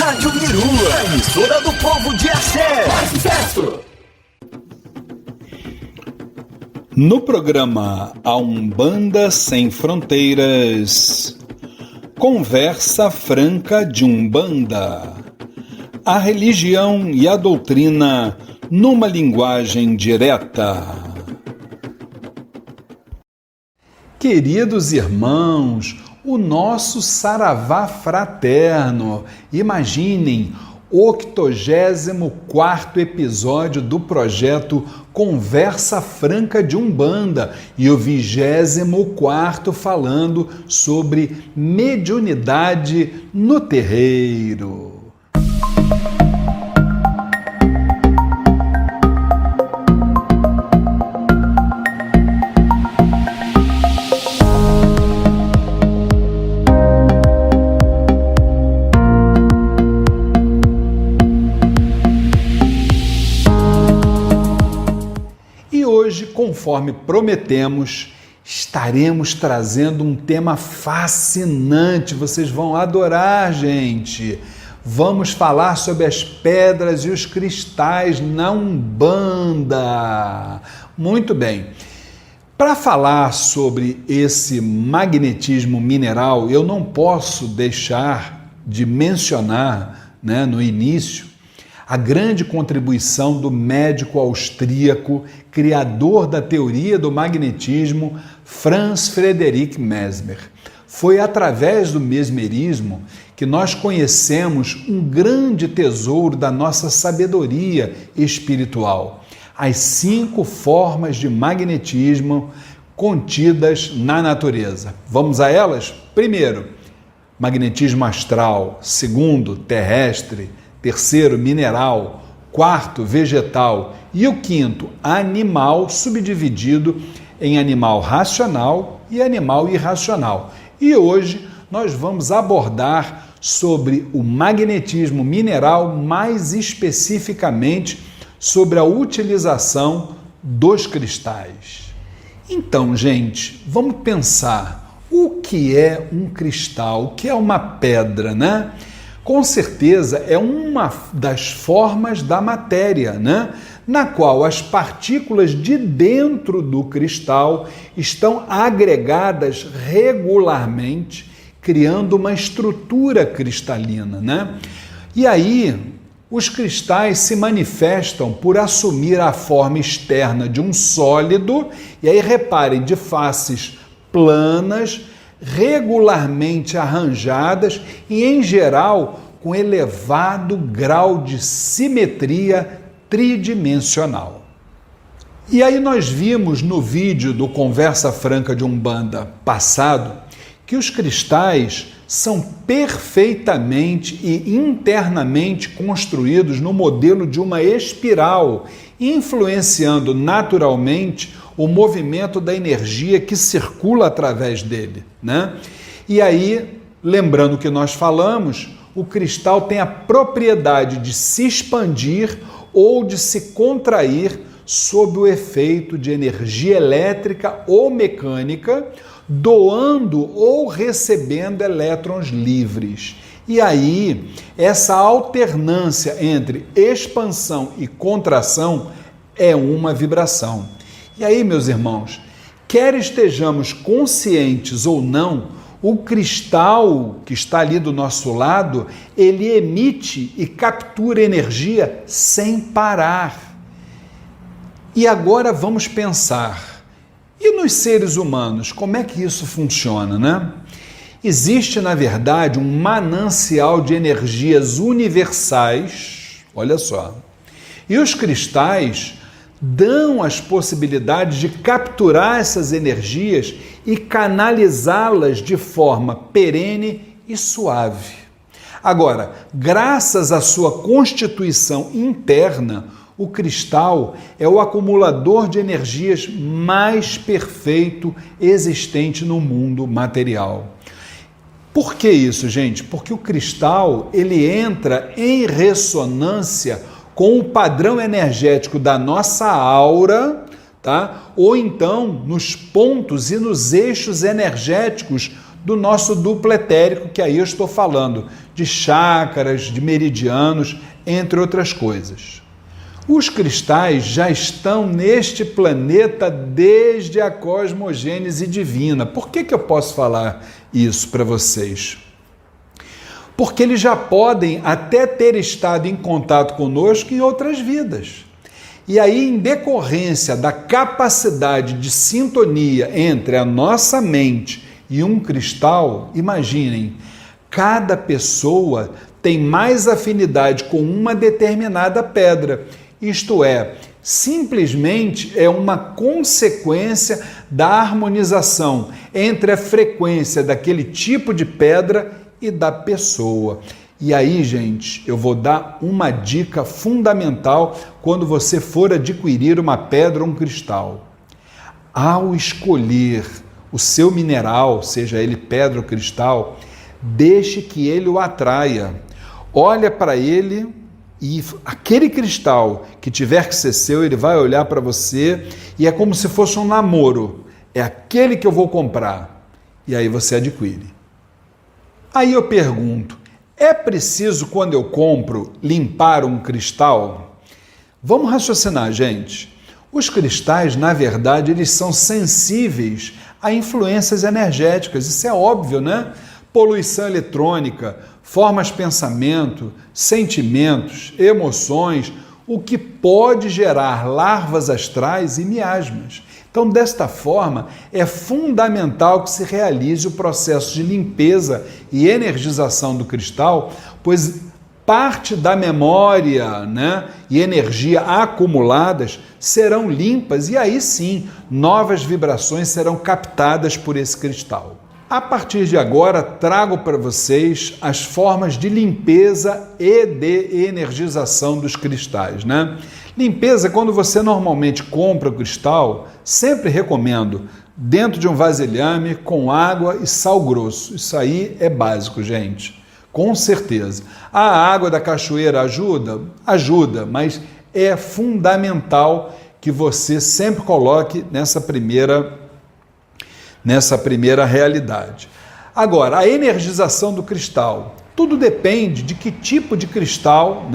Rádio Miru, a emissora do povo de Axé. Mais sucesso! No programa A Umbanda Sem Fronteiras, Conversa Franca de Umbanda. A religião e a doutrina numa linguagem direta. Queridos irmãos, o nosso saravá fraterno, imaginem, 84º episódio do projeto Conversa Franca de Umbanda e o 24º falando sobre mediunidade no terreiro. Hoje, conforme prometemos, estaremos trazendo um tema fascinante. Vocês vão adorar, gente. Vamos falar sobre as pedras e os cristais na Umbanda. Muito bem. Para falar sobre esse magnetismo mineral, eu não posso deixar de mencionar, no início, a grande contribuição do médico austríaco, criador da teoria do magnetismo, Franz Friedrich Mesmer. Foi através do mesmerismo que nós conhecemos um grande tesouro da nossa sabedoria espiritual, as 5 formas de magnetismo contidas na natureza. Vamos a elas? Primeiro, magnetismo astral. Segundo, terrestre. Terceiro, mineral. Quarto, vegetal. E o quinto, animal, subdividido em animal racional e animal irracional. E hoje nós vamos abordar sobre o magnetismo mineral, mais especificamente sobre a utilização dos cristais. Então, gente, vamos pensar o que é um cristal, o que é uma pedra, Com certeza é uma das formas da matéria, na qual as partículas de dentro do cristal estão agregadas regularmente, criando uma estrutura cristalina, E aí, os cristais se manifestam por assumir a forma externa de um sólido, e aí reparem, de faces planas, regularmente arranjadas e, em geral, com elevado grau de simetria tridimensional. E aí nós vimos no vídeo do Conversa Franca de Umbanda passado que os cristais são perfeitamente e internamente construídos no modelo de uma espiral, influenciando naturalmente o movimento da energia que circula através dele, E aí, lembrando que nós falamos, o cristal tem a propriedade de se expandir ou de se contrair sob o efeito de energia elétrica ou mecânica, doando ou recebendo elétrons livres. E aí, essa alternância entre expansão e contração é uma vibração. E aí, meus irmãos, quer estejamos conscientes ou não, o cristal que está ali do nosso lado, ele emite e captura energia sem parar. E agora vamos pensar, e nos seres humanos, como é que isso funciona, Existe, na verdade, um manancial de energias universais, olha só, e os cristais dão as possibilidades de capturar essas energias e canalizá-las de forma perene e suave. Agora, graças à sua constituição interna, o cristal é o acumulador de energias mais perfeito existente no mundo material. Por que isso, gente? Porque o cristal, ele entra em ressonância com o padrão energético da nossa aura, ou então nos pontos e nos eixos energéticos do nosso duplo etérico, que aí eu estou falando de chakras, de meridianos, entre outras coisas. Os cristais já estão neste planeta desde a cosmogênese divina. Por que eu posso falar isso para vocês? Porque eles já podem até ter estado em contato conosco em outras vidas. E aí, em decorrência da capacidade de sintonia entre a nossa mente e um cristal, imaginem, cada pessoa tem mais afinidade com uma determinada pedra. Isto é, simplesmente é uma consequência da harmonização entre a frequência daquele tipo de pedra e da pessoa. E aí, gente, eu vou dar uma dica fundamental quando você for adquirir uma pedra ou um cristal. Ao escolher o seu mineral, seja ele pedra ou cristal, deixe que ele o atraia. Olha para ele e aquele cristal que tiver que ser seu, ele vai olhar para você e é como se fosse um namoro. É aquele que eu vou comprar. E aí você adquire. Aí eu pergunto, é preciso, quando eu compro, limpar um cristal? Vamos raciocinar, gente. Os cristais, na verdade, eles são sensíveis a influências energéticas. Isso é óbvio, né? Poluição eletrônica, formas de pensamento, sentimentos, emoções, o que pode gerar larvas astrais e miasmas. Então, desta forma, é fundamental que se realize o processo de limpeza e energização do cristal, pois parte da memória, e energia acumuladas serão limpas e aí sim, novas vibrações serão captadas por esse cristal. A partir de agora, trago para vocês as formas de limpeza e de energização dos cristais, Limpeza, quando você normalmente compra o cristal, sempre recomendo dentro de um vasilhame com água e sal grosso. Isso aí é básico, gente, com certeza. A água da cachoeira ajuda? Ajuda, mas é fundamental que você sempre coloque nessa primeira realidade. Agora, a energização do cristal. Tudo depende de que tipo de cristal,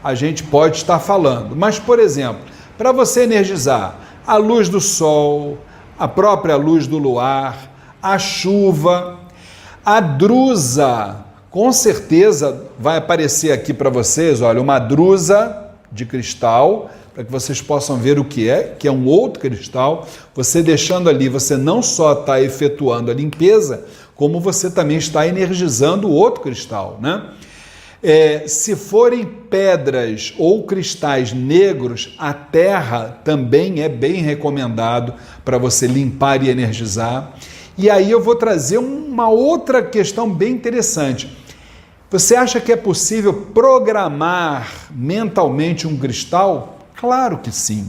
a gente pode estar falando. Mas, por exemplo, para você energizar a luz do sol, a própria luz do luar, a chuva, a drusa, com certeza vai aparecer aqui para vocês, olha, uma drusa de cristal, para que vocês possam ver o que é um outro cristal. Você deixando ali, você não só está efetuando a limpeza, como você também está energizando o outro cristal, se forem pedras ou cristais negros, a terra também é bem recomendado para você limpar e energizar. E aí eu vou trazer uma outra questão bem interessante. Você acha que é possível programar mentalmente um cristal? Claro que sim.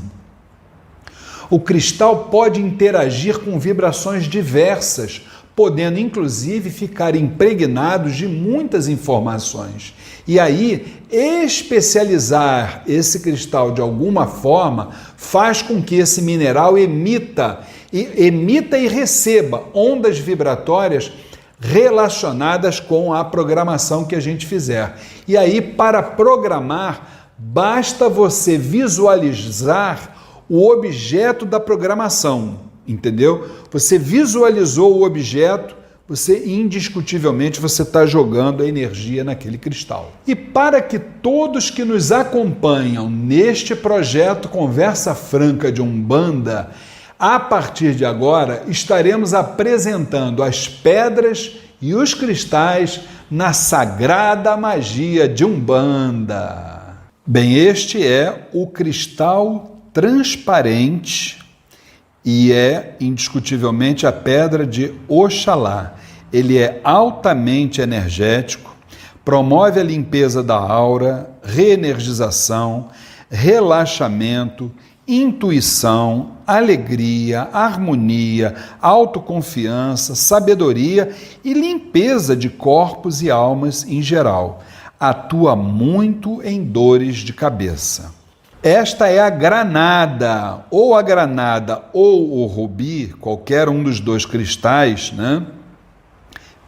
O cristal pode interagir com vibrações diversas, podendo inclusive ficar impregnados de muitas informações. E aí, especializar esse cristal de alguma forma faz com que esse mineral emita e receba ondas vibratórias relacionadas com a programação que a gente fizer. E aí, para programar, basta você visualizar o objeto da programação. Entendeu? Você visualizou o objeto, você indiscutivelmente está jogando a energia naquele cristal. E para que todos que nos acompanham neste projeto Conversa Franca de Umbanda, a partir de agora estaremos apresentando as pedras e os cristais na sagrada magia de Umbanda. Bem, este é o cristal transparente e é indiscutivelmente a pedra de Oxalá. Ele é altamente energético, promove a limpeza da aura, reenergização, relaxamento, intuição, alegria, harmonia, autoconfiança, sabedoria e limpeza de corpos e almas em geral. Atua muito em dores de cabeça. Esta é a granada ou o rubi, qualquer um dos dois cristais,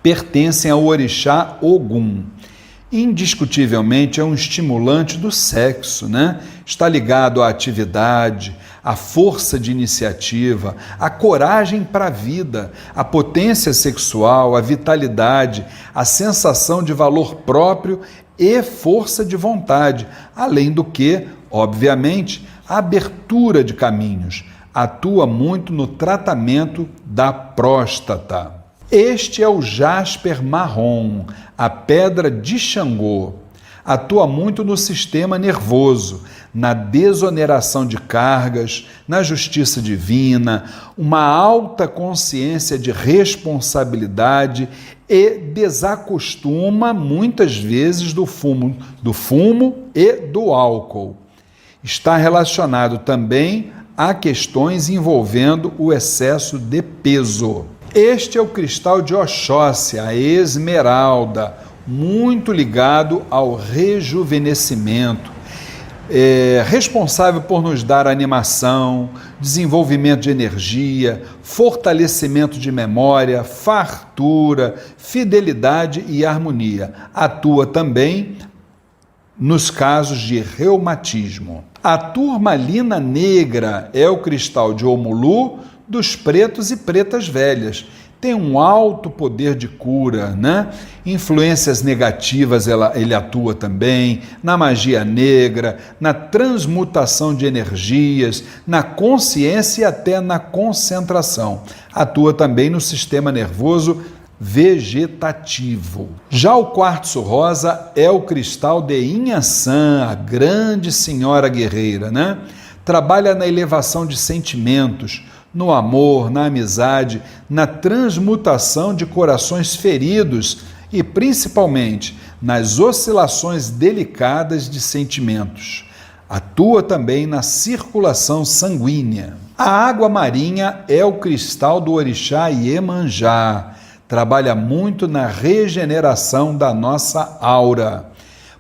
pertencem ao orixá Ogum. Indiscutivelmente é um estimulante do sexo, né? Está ligado à atividade, à força de iniciativa, à coragem para a vida, à potência sexual, à vitalidade, à sensação de valor próprio e força de vontade, além do que, obviamente, a abertura de caminhos. Atua muito no tratamento da próstata. Este é o jasper marrom, a pedra de Xangô. Atua muito no sistema nervoso, na desoneração de cargas, na justiça divina, uma alta consciência de responsabilidade e desacostuma muitas vezes do fumo e do álcool. Está relacionado também a questões envolvendo o excesso de peso. Este é o cristal de Oxóssi, a esmeralda, muito ligado ao rejuvenescimento, responsável por nos dar animação, desenvolvimento de energia, fortalecimento de memória, fartura, fidelidade e harmonia. Atua também nos casos de reumatismo. A turmalina negra é o cristal de Omulu dos pretos e pretas velhas. Tem um alto poder de cura, né? Influências negativas ele atua também, na magia negra, na transmutação de energias, na consciência e até na concentração. Atua também no sistema nervoso vegetativo. Já o quartzo rosa é o cristal de Inhaçã, a grande senhora guerreira, né? Trabalha na elevação de sentimentos, no amor, na amizade, na transmutação de corações feridos e, principalmente, nas oscilações delicadas de sentimentos. Atua também na circulação sanguínea. A água marinha é o cristal do orixá Iemanjá. Trabalha muito na regeneração da nossa aura.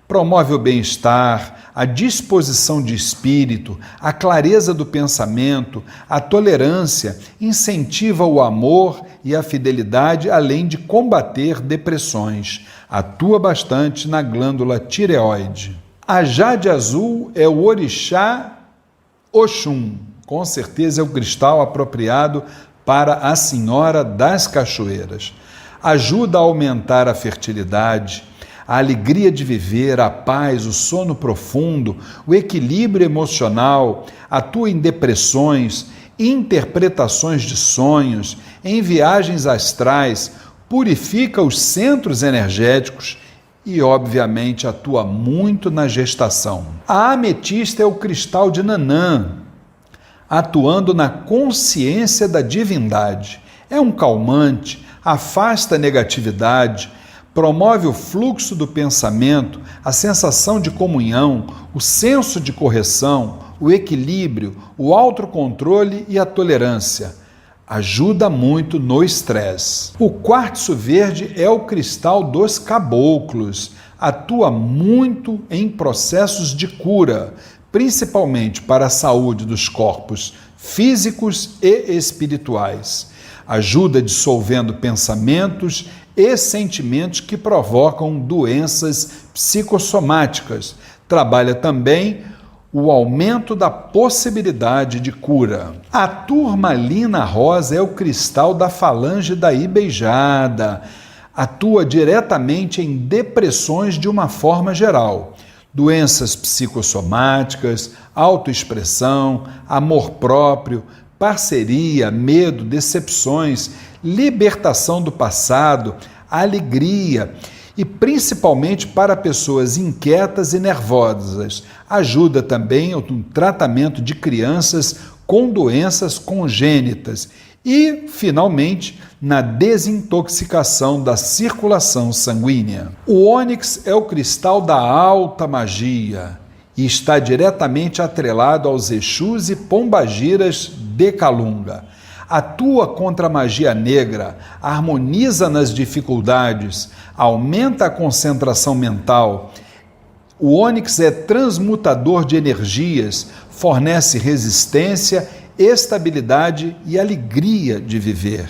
Promove o bem-estar, a disposição de espírito, a clareza do pensamento, a tolerância, incentiva o amor e a fidelidade, além de combater depressões. Atua bastante na glândula tireoide. A jade azul é o orixá Oxum. Com certeza é o cristal apropriado para a Senhora das Cachoeiras. Ajuda a aumentar a fertilidade, a alegria de viver, a paz, o sono profundo, o equilíbrio emocional, atua em depressões, interpretações de sonhos, em viagens astrais, purifica os centros energéticos e, obviamente, atua muito na gestação. A ametista é o cristal de Nanã, atuando na consciência da divindade. É um calmante, afasta a negatividade, promove o fluxo do pensamento, a sensação de comunhão, o senso de correção, o equilíbrio, o autocontrole e a tolerância. Ajuda muito no estresse. O quartzo verde é o cristal dos caboclos. Atua muito em processos de cura, principalmente para a saúde dos corpos físicos e espirituais. Ajuda dissolvendo pensamentos e sentimentos que provocam doenças psicossomáticas. Trabalha também o aumento da possibilidade de cura. A turmalina rosa é o cristal da falange da Ibeijada. Atua diretamente em depressões de uma forma geral. Doenças psicossomáticas, autoexpressão, amor próprio, parceria, medo, decepções, libertação do passado, alegria e principalmente para pessoas inquietas e nervosas. Ajuda também no tratamento de crianças com doenças congênitas e, finalmente, na desintoxicação da circulação sanguínea. O ônix é o cristal da alta magia e está diretamente atrelado aos Exus e Pombagiras de Calunga. Atua contra a magia negra, harmoniza nas dificuldades, aumenta a concentração mental. O ônix é transmutador de energias, fornece resistência, estabilidade e alegria de viver.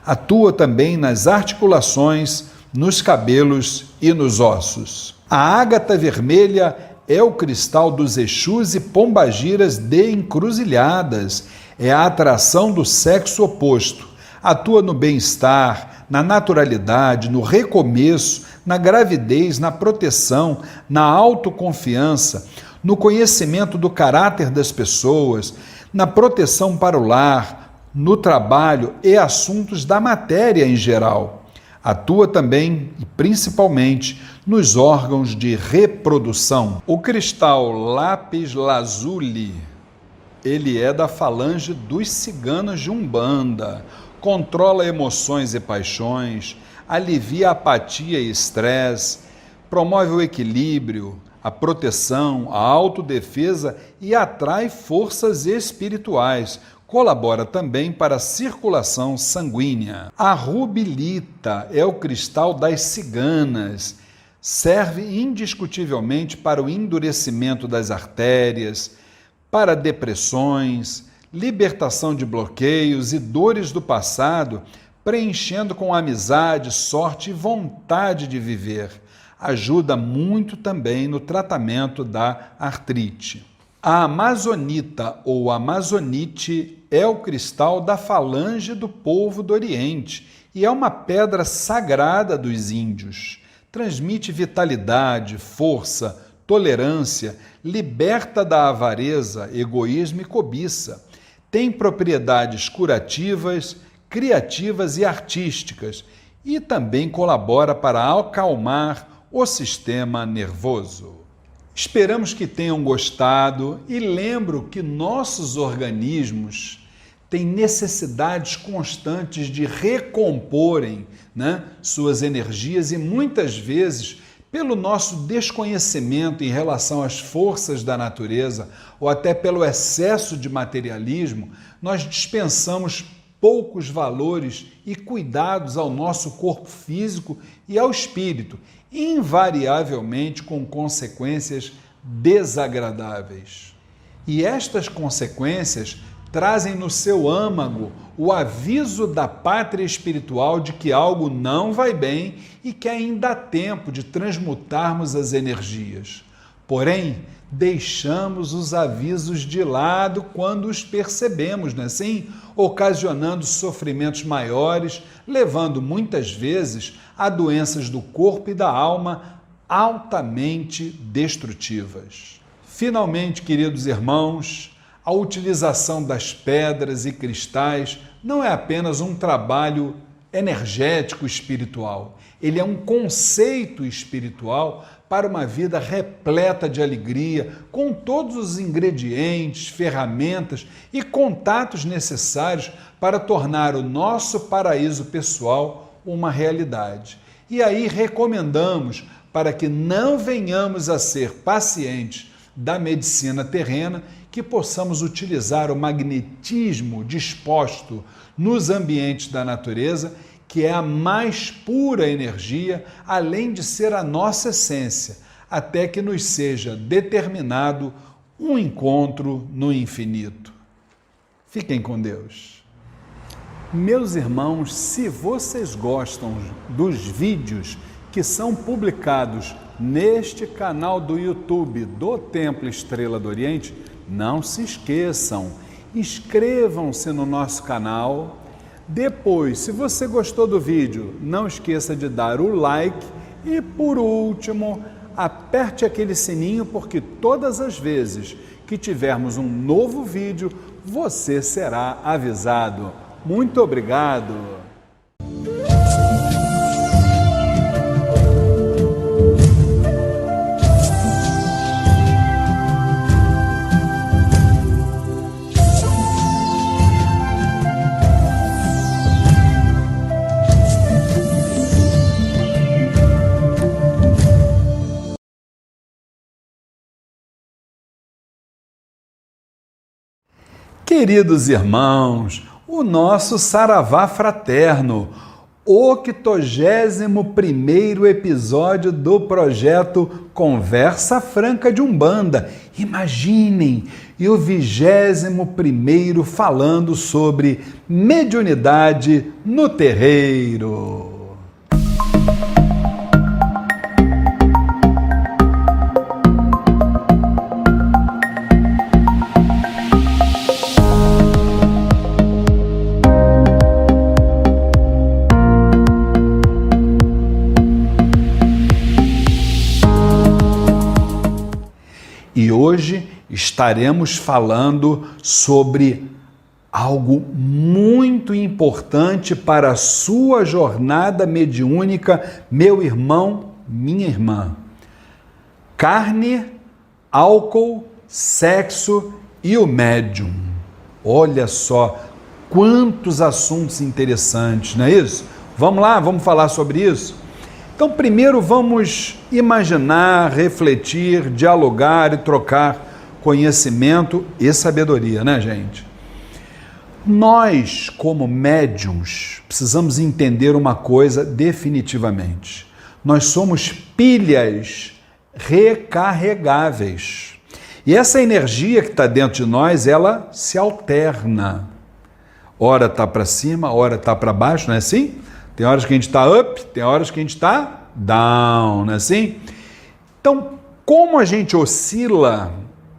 Atua também nas articulações, nos cabelos e nos ossos. A ágata vermelha é o cristal dos Exus e pombagiras de encruzilhadas. É a atração do sexo oposto. Atua no bem-estar, na naturalidade, no recomeço, na gravidez, na proteção, na autoconfiança, no conhecimento do caráter das pessoas, na proteção para o lar, no trabalho e assuntos da matéria em geral. Atua também e principalmente nos órgãos de reprodução. O cristal lápis lazuli, ele é da falange dos ciganos de Umbanda, controla emoções e paixões, alivia a apatia e estresse, promove o equilíbrio, a proteção, a autodefesa e atrai forças espirituais. Colabora também para a circulação sanguínea. A rubilita é o cristal das ciganas. Serve indiscutivelmente para o endurecimento das artérias, para depressões, libertação de bloqueios e dores do passado, preenchendo com amizade, sorte e vontade de viver. Ajuda muito também no tratamento da artrite. A amazonita ou amazonite é o cristal da falange do povo do Oriente e é uma pedra sagrada dos índios. Transmite vitalidade, força, tolerância, liberta da avareza, egoísmo e cobiça. Tem propriedades curativas, criativas e artísticas e também colabora para acalmar o sistema nervoso. Esperamos que tenham gostado e lembro que nossos organismos têm necessidades constantes de recomporem, suas energias e muitas vezes, pelo nosso desconhecimento em relação às forças da natureza ou até pelo excesso de materialismo, nós dispensamos poucos valores e cuidados ao nosso corpo físico e ao espírito, invariavelmente com consequências desagradáveis. E estas consequências trazem no seu âmago o aviso da pátria espiritual de que algo não vai bem e que ainda há tempo de transmutarmos as energias. Porém, deixamos os avisos de lado quando os percebemos, não é assim? Ocasionando sofrimentos maiores, levando muitas vezes a doenças do corpo e da alma altamente destrutivas. Finalmente, queridos irmãos, a utilização das pedras e cristais não é apenas um trabalho energético espiritual, ele é um conceito espiritual para uma vida repleta de alegria, com todos os ingredientes, ferramentas e contatos necessários para tornar o nosso paraíso pessoal uma realidade. E aí recomendamos, para que não venhamos a ser pacientes da medicina terrena, que possamos utilizar o magnetismo disposto nos ambientes da natureza, que é a mais pura energia, além de ser a nossa essência, até que nos seja determinado um encontro no infinito. Fiquem com Deus. Meus irmãos, se vocês gostam dos vídeos que são publicados neste canal do YouTube do Templo Estrela do Oriente, não se esqueçam, inscrevam-se no nosso canal. Depois, se você gostou do vídeo, não esqueça de dar o like e, por último, aperte aquele sininho, porque todas as vezes que tivermos um novo vídeo, você será avisado. Muito obrigado! Queridos irmãos, o nosso saravá fraterno, 81º episódio do projeto Conversa Franca de Umbanda. Imaginem! E o 21º falando sobre mediunidade no terreiro. E hoje estaremos falando sobre algo muito importante para a sua jornada mediúnica, meu irmão, minha irmã. Carne, álcool, sexo e o médium. Olha só quantos assuntos interessantes, não é isso? Vamos lá, vamos falar sobre isso? Então, primeiro vamos imaginar, refletir, dialogar e trocar conhecimento e sabedoria, né, gente? Nós, como médiuns, precisamos entender uma coisa definitivamente. Nós somos pilhas recarregáveis. E essa energia que está dentro de nós, ela se alterna. Ora está para cima, ora está para baixo, não é assim? Tem horas que a gente está up, tem horas que a gente está down, não é assim? Então, como a gente oscila,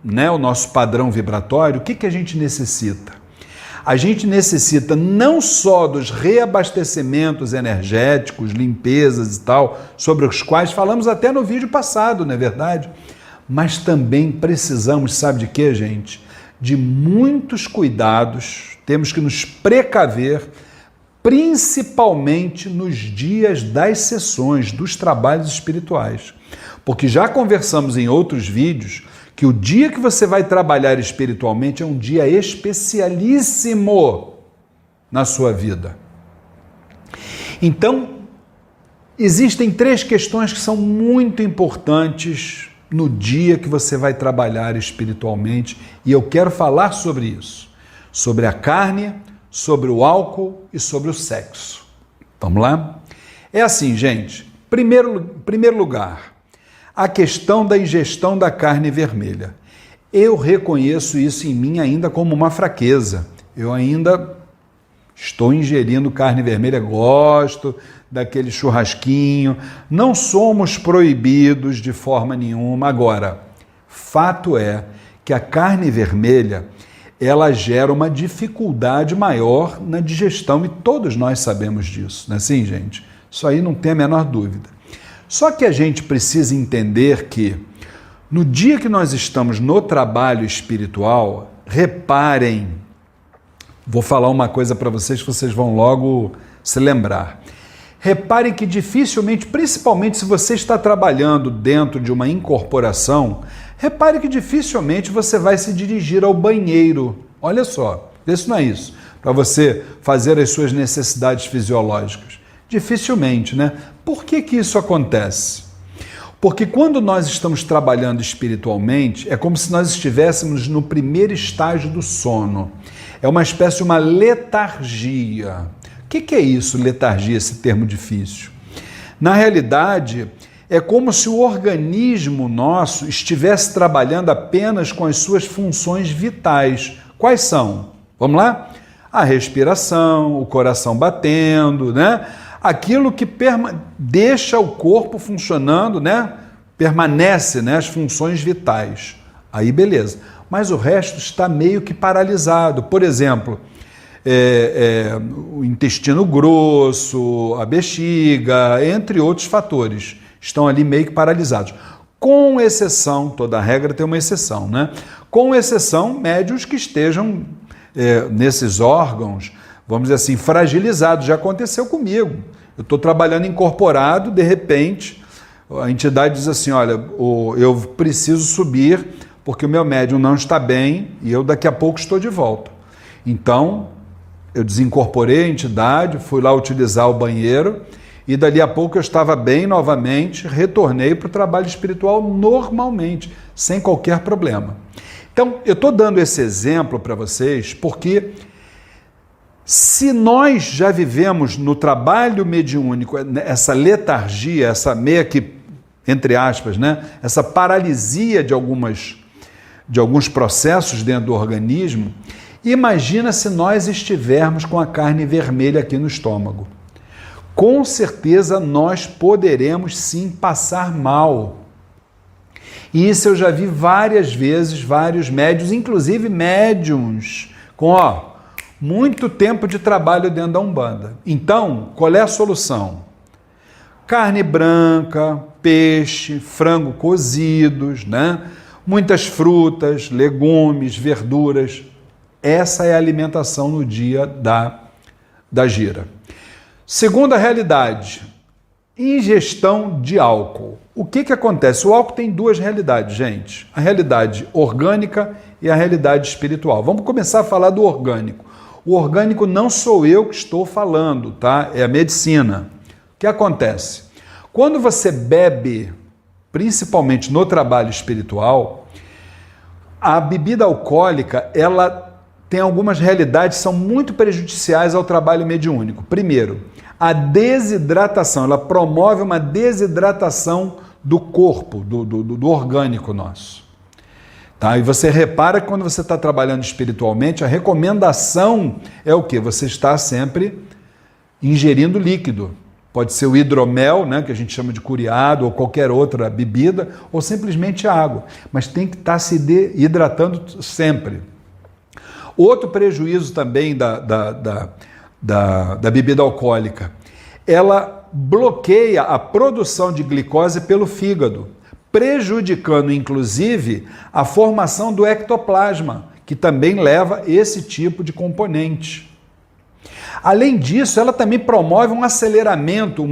né, o nosso padrão vibratório, o que a gente necessita? A gente necessita não só dos reabastecimentos energéticos, limpezas e tal, sobre os quais falamos até no vídeo passado, não é verdade? Mas também precisamos, sabe de quê, gente? De muitos cuidados, temos que nos precaver, principalmente nos dias das sessões, dos trabalhos espirituais. Porque já conversamos em outros vídeos que o dia que você vai trabalhar espiritualmente é um dia especialíssimo na sua vida. Então, existem 3 questões que são muito importantes no dia que você vai trabalhar espiritualmente e eu quero falar sobre isso, sobre a carne, sobre o álcool e sobre o sexo. Vamos lá? É assim, gente. Primeiro lugar, a questão da ingestão da carne vermelha. Eu reconheço isso em mim ainda como uma fraqueza. Eu ainda estou ingerindo carne vermelha, gosto daquele churrasquinho. Não somos proibidos de forma nenhuma. Agora, fato é que a carne vermelha ela gera uma dificuldade maior na digestão e todos nós sabemos disso, não é assim, gente? Isso aí não tem a menor dúvida. Só que a gente precisa entender que no dia que nós estamos no trabalho espiritual, reparem, vou falar uma coisa para vocês que vocês vão logo se lembrar. Reparem que dificilmente, principalmente se você está trabalhando dentro de uma incorporação, repare que dificilmente você vai se dirigir ao banheiro. Olha só, isso não é isso. Para você fazer as suas necessidades fisiológicas. Dificilmente, né? Por que isso acontece? Porque quando nós estamos trabalhando espiritualmente, é como se nós estivéssemos no primeiro estágio do sono. É uma espécie de uma letargia. O que é isso, letargia, esse termo difícil? Na realidade, é como se o organismo nosso estivesse trabalhando apenas com as suas funções vitais. Quais são? Vamos lá? A respiração, o coração batendo, né? Aquilo que deixa o corpo funcionando, né? Permanece, né? As funções vitais. Aí beleza. Mas o resto está meio que paralisado. Por exemplo, o intestino grosso, a bexiga, entre outros fatores, estão ali meio que paralisados. Com exceção, toda regra tem uma exceção, né? Com exceção, médiuns que estejam nesses órgãos, vamos dizer assim, fragilizados. Já aconteceu comigo. Eu estou trabalhando incorporado, de repente, a entidade diz assim, olha, eu preciso subir porque o meu médium não está bem e eu daqui a pouco estou de volta. Então, eu desincorporei a entidade, fui lá utilizar o banheiro e dali a pouco eu estava bem novamente, retornei para o trabalho espiritual normalmente, sem qualquer problema. Então, eu estou dando esse exemplo para vocês porque Se nós já vivemos no trabalho mediúnico essa letargia, essa meia que, entre aspas, né, essa paralisia de alguns processos dentro do organismo, imagina se nós estivermos com a carne vermelha aqui no estômago. Com certeza nós poderemos sim passar mal. E isso eu já vi várias vezes, vários médiuns, inclusive médiuns com muito tempo de trabalho dentro da Umbanda. Então, qual é a solução? Carne branca, peixe, frango cozidos, né? Muitas frutas, legumes, verduras. Essa é a alimentação no dia da gira. Segunda realidade, ingestão de álcool. O que acontece? O álcool tem duas realidades, gente. A realidade orgânica e a realidade espiritual. Vamos começar a falar do orgânico. O orgânico não sou eu que estou falando, tá? É a medicina. O que acontece? Quando você bebe, principalmente no trabalho espiritual, a bebida alcoólica, ela tem algumas realidades que são muito prejudiciais ao trabalho mediúnico. Primeiro, a desidratação, ela promove uma desidratação do corpo, do orgânico nosso. Tá? E você repara que quando você está trabalhando espiritualmente, a recomendação é o quê? Você está sempre ingerindo líquido. Pode ser o hidromel, né, que a gente chama de curiado, ou qualquer outra bebida, ou simplesmente água. Mas tem que estar se hidratando sempre. Outro prejuízo também da bebida alcoólica, ela bloqueia a produção de glicose pelo fígado, prejudicando inclusive a formação do ectoplasma, que também leva esse tipo de componente. Além disso, ela também promove um aceleramento,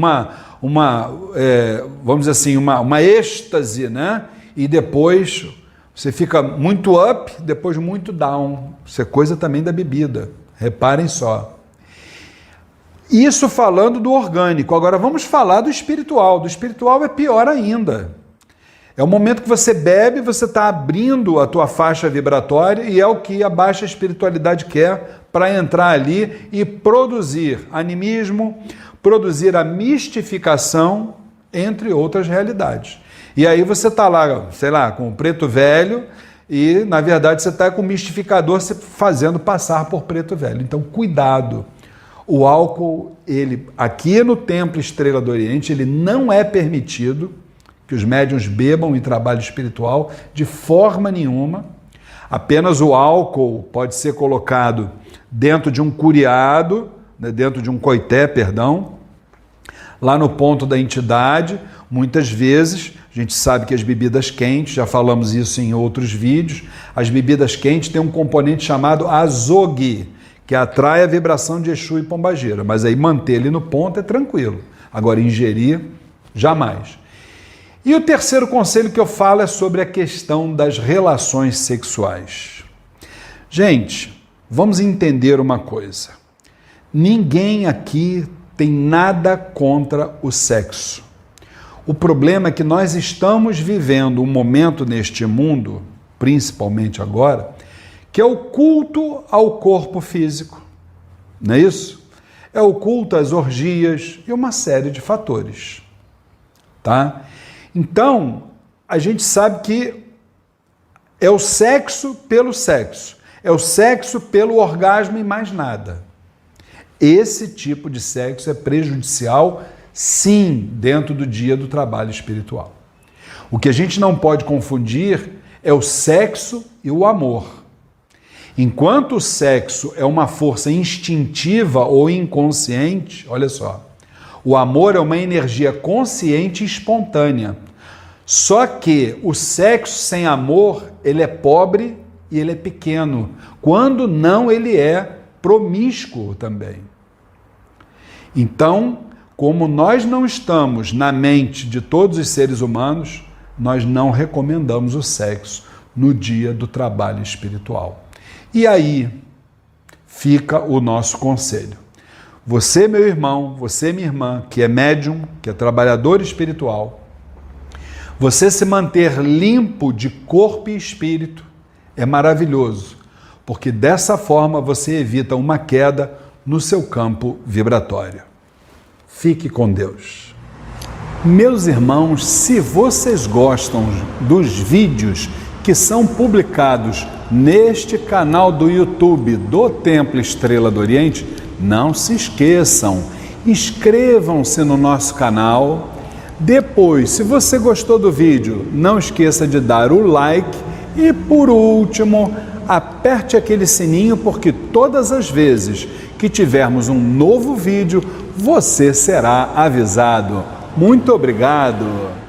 vamos dizer assim, uma êxtase, né? E depois você fica muito up, depois muito down. Isso é coisa também da bebida. Reparem só. Isso falando do orgânico. Agora vamos falar do espiritual. Do espiritual é pior ainda. É o momento que você bebe, você está abrindo a tua faixa vibratória e é o que a baixa espiritualidade quer para entrar ali e produzir animismo, produzir a mistificação, entre outras realidades. E aí você está lá, sei lá, com o preto velho e, na verdade, você está com o mistificador se fazendo passar por preto velho. Então, cuidado. O álcool, ele aqui no Templo Estrela do Oriente, ele não é permitido que os médiuns bebam em trabalho espiritual de forma nenhuma. Apenas o álcool pode ser colocado dentro de um curiado, né, dentro de um coité, perdão, lá no ponto da entidade. Muitas vezes, a gente sabe que as bebidas quentes, já falamos isso em outros vídeos, as bebidas quentes têm um componente chamado azogue, que atrai a vibração de Exu e Pombagira, mas aí manter ele no ponto é tranquilo. Agora, ingerir, jamais. E o terceiro conselho que eu falo é sobre a questão das relações sexuais. Gente, vamos entender uma coisa. Ninguém aqui tem nada contra o sexo. O problema é que nós estamos vivendo um momento neste mundo, principalmente agora, que é o culto ao corpo físico. Não é isso? É o culto às orgias e uma série de fatores. Tá? Então, a gente sabe que é o sexo pelo sexo. É o sexo pelo orgasmo e mais nada. Esse tipo de sexo é prejudicial, sim, dentro do dia do trabalho espiritual. O que a gente não pode confundir é o sexo e o amor. Enquanto o sexo é uma força instintiva ou inconsciente, olha só, o amor é uma energia consciente e espontânea. Só que o sexo sem amor, ele é pobre e ele é pequeno. Quando não, ele é promíscuo também. Então, como nós não estamos na mente de todos os seres humanos, nós não recomendamos o sexo no dia do trabalho espiritual. E aí fica o nosso conselho. Você, meu irmão, você, minha irmã, que é médium, que é trabalhador espiritual, você se manter limpo de corpo e espírito é maravilhoso, porque dessa forma você evita uma queda no seu campo vibratório. Fique com Deus. Meus irmãos, se vocês gostam dos vídeos que são publicados neste canal do YouTube do Templo Estrela do Oriente, não se esqueçam, inscrevam-se no nosso canal. Depois, se você gostou do vídeo, não esqueça de dar o like e, por último, aperte aquele sininho, porque todas as vezes que tivermos um novo vídeo, você será avisado. Muito obrigado!